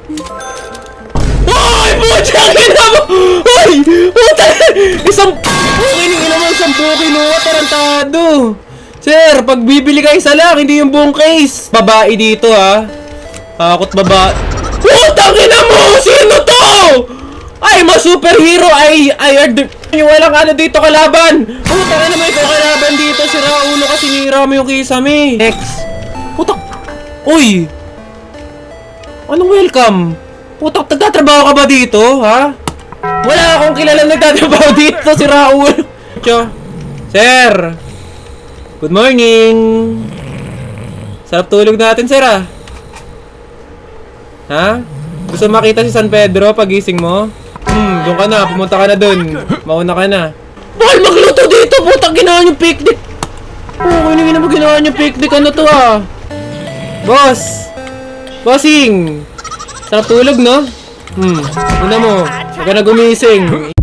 Ay, putang ina mo! Ay! Putang! Isang... Kining naman, 10 kinuha, tarantado! Sir, pag bibili ka isa lang, hindi yung buong case. Babae dito, ha? Akot babae. Putang ina mo! Sino to? Ay, mga superhero! Ay, yung walang ano dito kalaban! Putang ina mo ikaw kalaban dito, sira ulo kasi sinira mo yung kisame. Next. Putak! Uy! Anong welcome? Putak, nagtatrabaho ka ba dito, ha? Wala akong kilala nagtatrabaho dito, si Raul. Sir! Good morning! Sarap tulog natin, sir, ah. Ha? Gusto makita si San Pedro pagising mo? Doon ka na, pumunta ka na doon. Mauna ka na. Bakal magluto dito, putak, ginawa niyong picnic! Oh, hindi mo ginawa niyong picnic, ano to, ah? Boss! Bossing! Sarap tulog, no? Una mo, huwag ka na gumising.